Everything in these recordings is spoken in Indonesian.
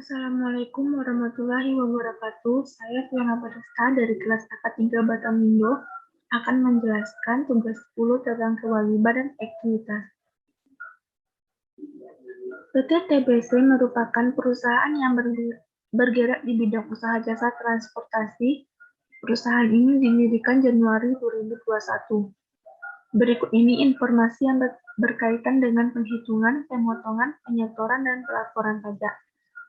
Assalamualaikum warahmatullahi wabarakatuh. Saya Fiona Pratasta dari kelas AK3 Batamindo akan menjelaskan tugas 10 tentang kewajiban dan aktivitas. PT TBC merupakan perusahaan yang bergerak di bidang usaha jasa transportasi. Perusahaan ini didirikan Januari 2021. Berikut ini informasi yang berkaitan dengan penghitungan, pemotongan, penyetoran, dan pelaporan pajak.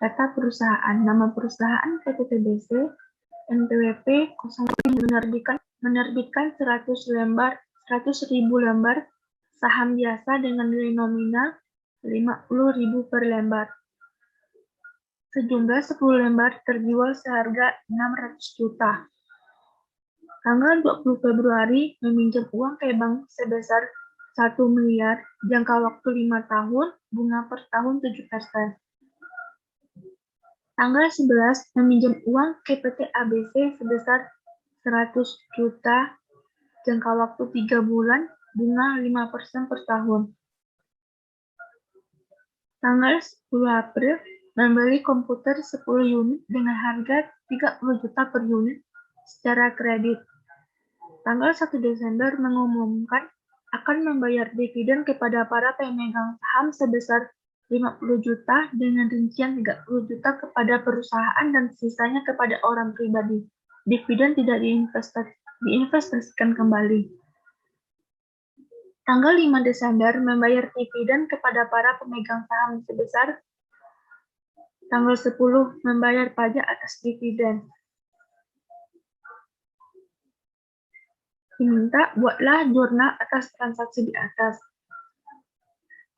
Data perusahaan, nama perusahaan PT TBC, NPWP 01 menerbitkan 100.000 lembar saham biasa dengan nilai nominal 50.000 per lembar. Sejumlah 10 lembar terjual seharga 600 juta. Tanggal 20 Februari meminjam uang ke bank sebesar 1 miliar, jangka waktu 5 tahun, bunga per tahun 7%. Tanggal 11 meminjam uang ke PT ABC sebesar 100 juta, jangka waktu 3 bulan, bunga 5% per tahun. Tanggal 10 April membeli komputer 10 unit dengan harga 30 juta per unit secara kredit. Tanggal 1 Desember mengumumkan akan membayar dividen kepada para pemegang saham sebesar 50 juta dengan rincian 30 juta kepada perusahaan dan sisanya kepada orang pribadi. Dividen tidak diinvestasikan kembali. Tanggal 5 Desember membayar dividen kepada para pemegang saham sebesar. Tanggal 10 membayar pajak atas dividen. Diminta buatlah jurnal atas transaksi di atas.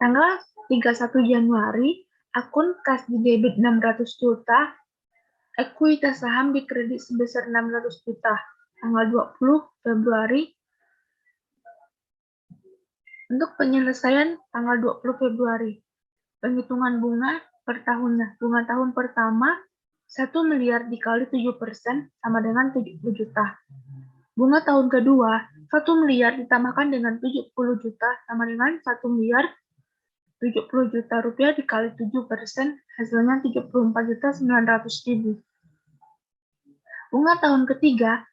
Tanggal 31 Januari, akun kas di debit 600 juta, ekuitas saham di kredit sebesar 600 juta. Tanggal 20 Februari, untuk penyelesaian tanggal 20 Februari, penghitungan bunga per tahunnya. Bunga tahun pertama, 1 miliar dikali 7% sama dengan 70 juta. Bunga tahun kedua, 1 miliar ditambahkan dengan 70 juta sama dengan 1 miliar 70 juta rupiah dikali 7%, hasilnya 34.900.000. Bunga tahun ketiga,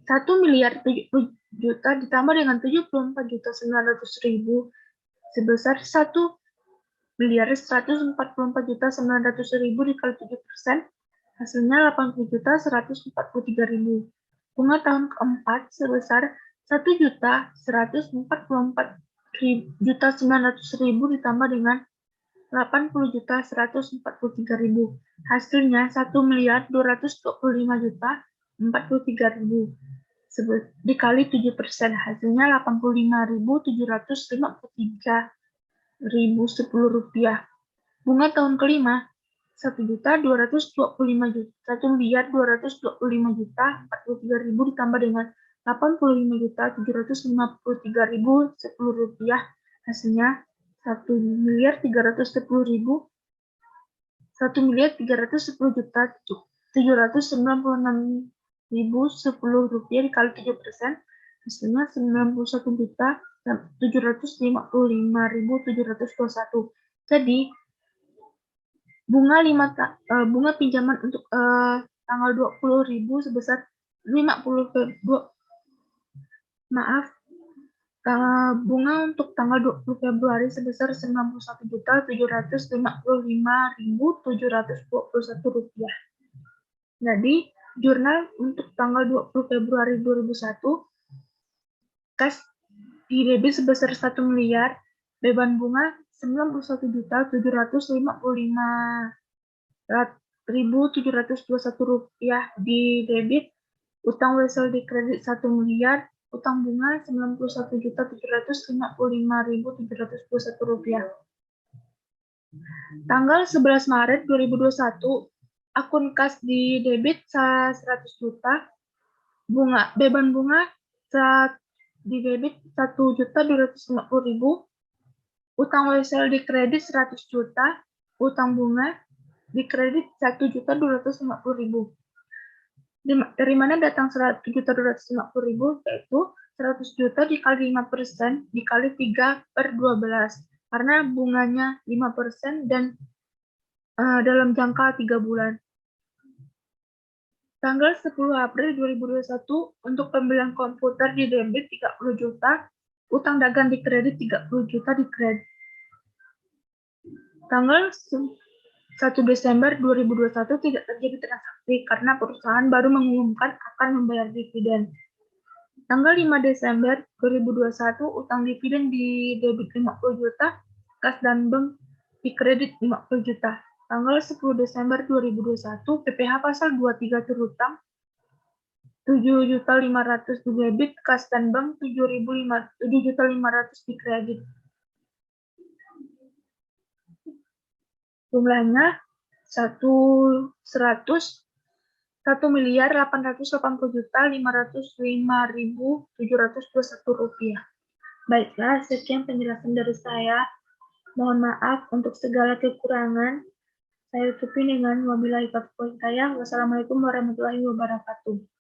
1 miliar 70 juta ditambah dengan 74.900.000 sebesar 1 miliar 144.900.000 dikali 7%, hasilnya 80.143.000. Bunga tahun keempat sebesar 1.144.900.000 ditambah dengan 80.143.000. Hasilnya 1.225.043.000 dikali 7%, hasilnya 85.753.010 rupiah. Bunga tahun kelima 1.225.043.040 ditambah dengan 85.753.010 rupiah, hasilnya 1.310.796.010 rupiah dikali 7%, hasilnya 91.755.721. Jadi bunga pinjaman untuk tanggal 20.000 sebesar 50 Februari. Bunga untuk tanggal 20 Februari sebesar 91.755.721 rupiah. Jadi, jurnal untuk tanggal 20 Februari 2001, kas di debit sebesar 1 miliar, beban bunga 91.755.721 rupiah di debit, utang wesel di kredit 1 miliar, utang bunga 91.755.721 rupiah. Tanggal 11 Maret 2021, akun kas di debit 100 juta, beban bunga di debit 1.250.000, utang wesel di kredit 100 juta, utang bunga di kredit 1.250.000. Dari mana datang 1.250.000? Yaitu 100 juta dikali 5% dikali 3/12. Karena bunganya 5% dan dalam jangka 3 bulan. Tanggal 10 April 2021 untuk pembelian komputer di debit 30 juta, utang dagang di kredit 30 juta di kredit. Tanggal 1 Desember 2021 tidak terjadi transaksi karena perusahaan baru mengumumkan akan membayar dividen. Tanggal 5 Desember 2021 utang dividen di debit 50 juta, kas dan bank di kredit 50 juta. Tanggal 10 Desember 2021 PPh pasal 23 terutang 7.500.000 di debit, kas dan bank 7.500.000 di kredit. Jumlahnya 1.880.505.721 rupiah. Baiklah, sekian penjelasan dari saya. Mohon maaf untuk segala kekurangan. Saya tutupi dengan wabillahi taufiq wal hidayah. Wassalamualaikum warahmatullahi wabarakatuh.